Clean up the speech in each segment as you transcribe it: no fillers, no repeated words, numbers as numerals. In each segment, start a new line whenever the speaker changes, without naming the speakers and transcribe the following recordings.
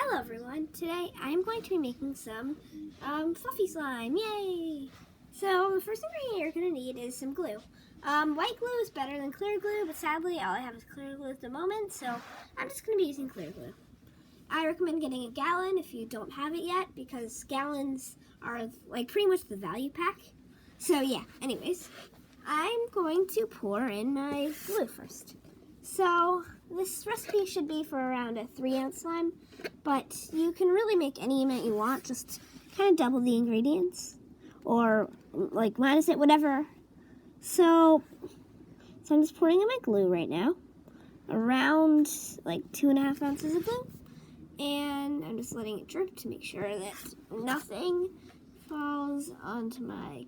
Hello everyone, today I'm going to be making some fluffy slime, yay! So the first ingredient you're going to need is some glue. White glue is better than clear glue, but sadly all I have is clear glue at the moment, so I'm just going to be using clear glue. I recommend getting a gallon if you don't have it yet, because gallons are like pretty much the value pack. So yeah, anyways, I'm going to pour in my glue first. So this recipe should be for around a 3-ounce slime, but you can really make any amount you want, just kind of double the ingredients or like minus it, whatever. So I'm just pouring in my glue right now, around like 2.5 ounces of glue, and I'm just letting it drip to make sure that nothing falls onto my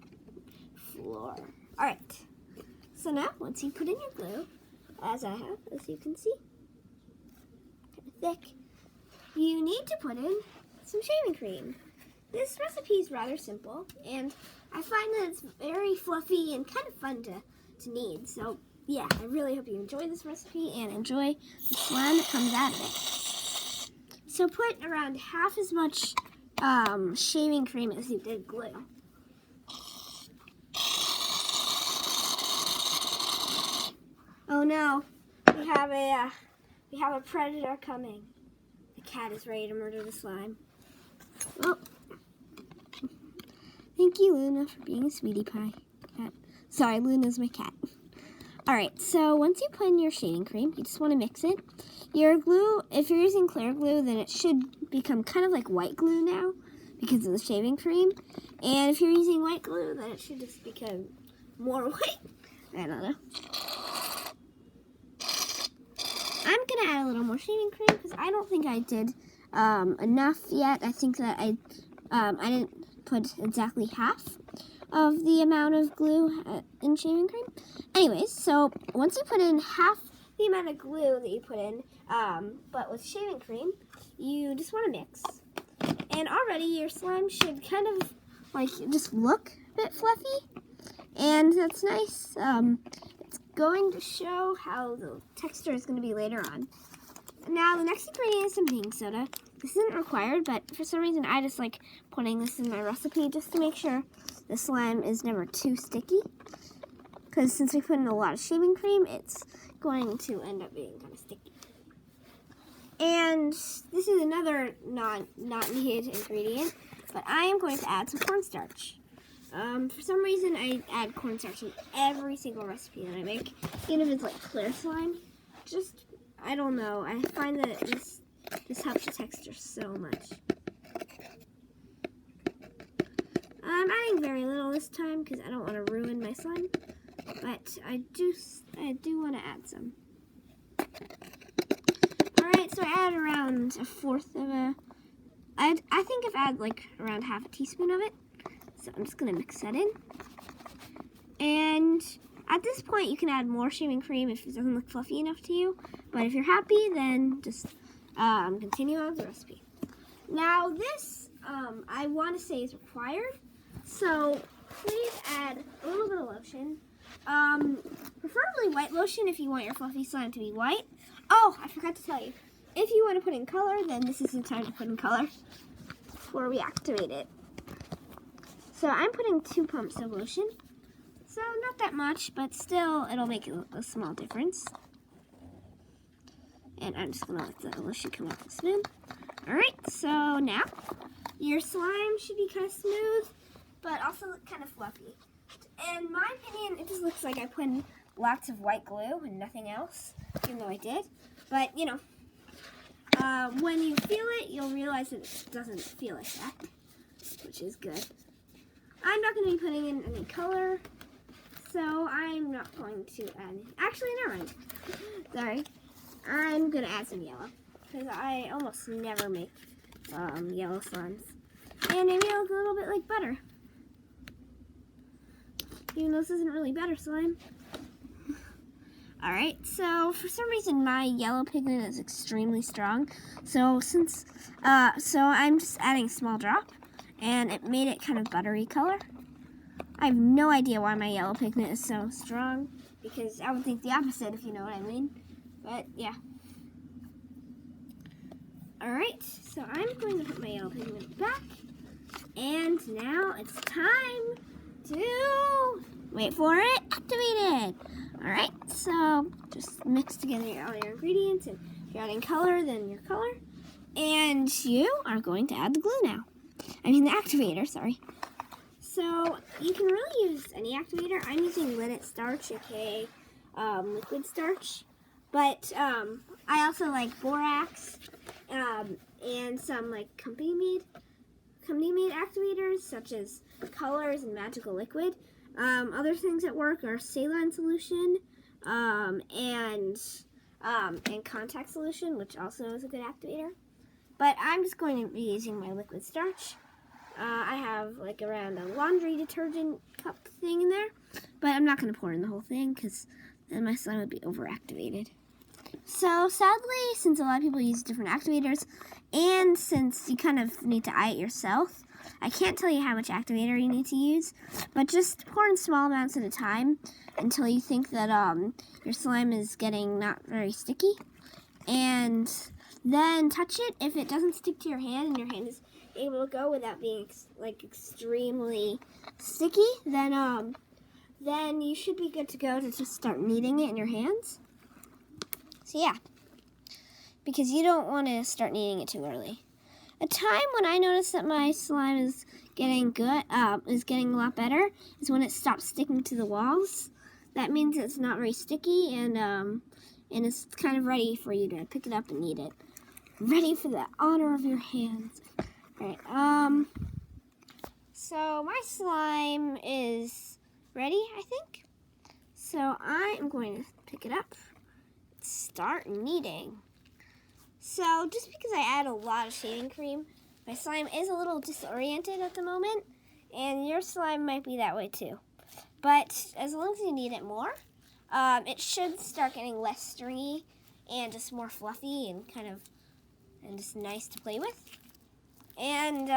floor. Alright, so now once you put in your glue, as I have, as you can see, kind of thick, you need to put in some shaving cream. This recipe is rather simple, and I find that it's very fluffy and kind of fun to knead. So yeah, I really hope you enjoy this recipe and enjoy the slime that comes out of it. So put around half as much shaving cream as you did glue. Oh no, we have a predator coming. The cat is ready to murder the slime. Oh, thank you, Luna, for being a sweetie pie. Cat. Sorry, Luna's my cat. Alright, so once you put in your shaving cream, you just want to mix it. Your glue, if you're using clear glue, then it should become kind of like white glue now because of the shaving cream. And if you're using white glue, then it should just become more white. I don't know. I'm going to add a little more shaving cream because I don't think I did enough yet. I think that I didn't put exactly half of the amount of glue in shaving cream. Anyways, so once you put in half the amount of glue that you put in, but with shaving cream, you just want to mix. And already your slime should kind of like just look a bit fluffy, and that's nice. It's going to show how the texture is going to be later on. Now the next ingredient is some baking soda. This isn't required, but for some reason I just like putting this in my recipe just to make sure the slime is never too sticky. Because since we put in a lot of shaving cream, it's going to end up being kind of sticky. And this is another not needed ingredient, but I am going to add some cornstarch. For some reason, I add cornstarch in every single recipe that I make, even if it's like clear slime. Just, I don't know. I find that this helps the texture so much. I'm adding very little this time because I don't want to ruin my slime, but I do want to add some. Alright, so I add around a fourth of I think I've added like around half a teaspoon of it. So I'm just going to mix that in. And at this point, you can add more shaving cream if it doesn't look fluffy enough to you. But if you're happy, then just continue on with the recipe. Now this, I want to say is required. So please add a little bit of lotion. Preferably white lotion if you want your fluffy slime to be white. Oh, I forgot to tell you. If you want to put in color, then this is the time to put in color before we activate it. So I'm putting 2 pumps of lotion. So not that much, but still it'll make a small difference. And I'm just gonna let the lotion come off the spoon. Alright, so now your slime should be kind of smooth, but also look kind of fluffy. In my opinion, it just looks like I put in lots of white glue and nothing else, even though I did. But, you know, when you feel it, you'll realize that it doesn't feel like that, which is good. I'm not going to be putting in any color, so I'm not going to add, actually, never mind. Sorry. I'm going to add some yellow, because I almost never make yellow slimes. And maybe it'll look a little bit like butter. Even though this isn't really butter slime. Alright, so for some reason my yellow pigment is extremely strong. So I'm just adding a small drop, and it made it kind of buttery color. I have no idea why my yellow pigment is so strong, because I would think the opposite if you know what I mean. But yeah. Alright, so I'm going to put my yellow pigment back. And now it's time to, wait for it, activate it. Alright, so just mix together all your ingredients, and if you're adding color, then your color. And you are going to add the glue now. I mean the activator, sorry. So you can really use any activator. I'm using Linnet Starch, aka liquid starch. But I also like borax and some like company-made activators such as Colors and Magical Liquid. Other things that work are saline solution and contact solution, which also is a good activator. But I'm just going to be using my liquid starch. I have like around a laundry detergent cup thing in there, but I'm not going to pour in the whole thing because then my slime would be overactivated. So sadly, since a lot of people use different activators, and since you kind of need to eye it yourself, I can't tell you how much activator you need to use, but just pour in small amounts at a time until you think that your slime is getting not very sticky. And then touch it. If it doesn't stick to your hand and your hand is able to go without being like extremely sticky, then you should be good to go to just start kneading it in your hands. So yeah, because you don't want to start kneading it too early. A time when I notice that my slime is getting good, is getting a lot better, is when it stops sticking to the walls. That means it's not very sticky, and it's kind of ready for you to pick it up and knead it. Ready for the honor of your hands. All right. So my slime is ready, I think. So I am going to pick it up. Start kneading. So just because I add a lot of shaving cream, my slime is a little disoriented at the moment, and your slime might be that way too. But as long as you knead it more, it should start getting less stringy and just more fluffy and and just nice to play with. And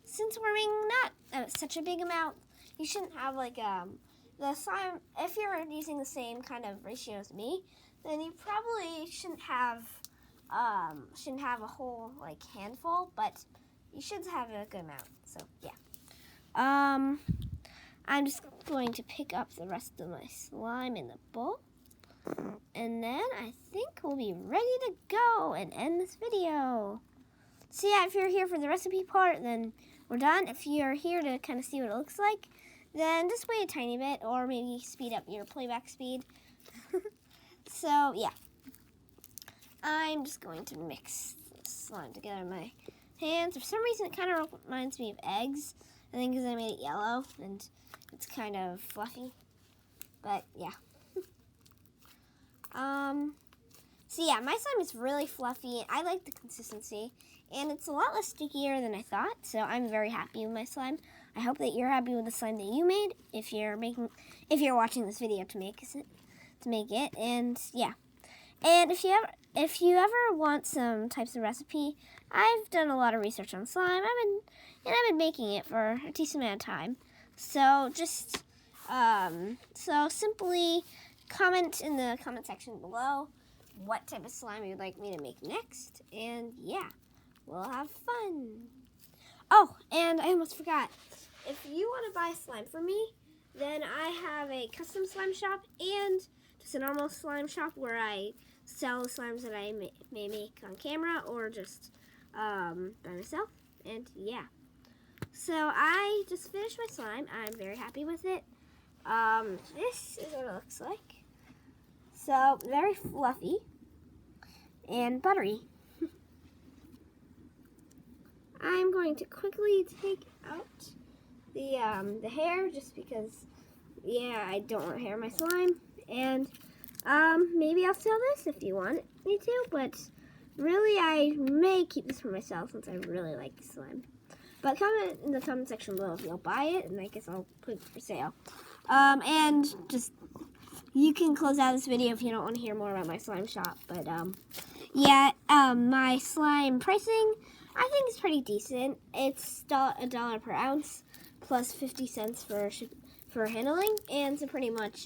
since we're making not such a big amount, you shouldn't have like the slime. If you're using the same kind of ratio as me, then you probably shouldn't have a whole like handful, but you should have a good amount. So yeah. I'm just going to pick up the rest of my slime in the bowl, and then I think we'll be ready to go and end this video. So yeah, if you're here for the recipe part, then we're done. If you're here to kind of see what it looks like, then just wait a tiny bit, or maybe speed up your playback speed. So yeah, I'm just going to mix the slime together in my hands. For some reason, it kind of reminds me of eggs. I think because I made it yellow and it's kind of fluffy. But yeah. So yeah, my slime is really fluffy. I like the consistency, and it's a lot less stickier than I thought. So I'm very happy with my slime. I hope that you're happy with the slime that you made if you're watching this video to make it. And yeah. And if you ever want some types of recipe, I've done a lot of research on slime. I've been making it for a decent amount of time. So just simply comment in the comment section below what type of slime you'd like me to make next, and yeah, we'll have fun. Oh, and I almost forgot. If you want to buy slime from me, then I have a custom slime shop and just a normal slime shop where I sell the slimes that I may make on camera or just by myself. And yeah, so I just finished my slime. I'm very happy with it. This is what it looks like. So very fluffy and buttery. I'm going to quickly take out the hair just because, yeah, I don't want hair in my slime. And maybe I'll sell this if you want me to, but really I may keep this for myself since I really like the slime. But comment in the comment section below if you'll buy it, and I guess I'll put it for sale. And just, you can close out this video if you don't want to hear more about my slime shop. But yeah, my slime pricing, I think is pretty decent. It's $1 per ounce plus 50 cents for handling, and so pretty much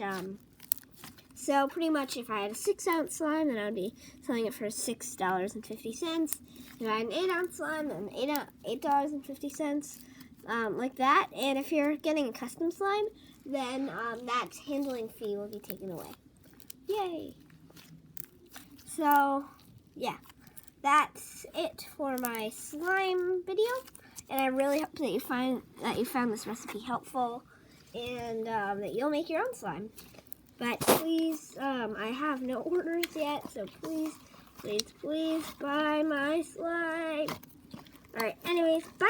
So pretty much if I had a 6-ounce slime, then I would be selling it for $6.50. If I had an 8-ounce slime, then $8.50, like that. And if you're getting a custom slime, then that handling fee will be taken away. Yay! So, yeah, that's it for my slime video. And I really hope that you found this recipe helpful, and that you'll make your own slime. But please, I have no orders yet, so please, please, please buy my slime. Alright, anyways, bye!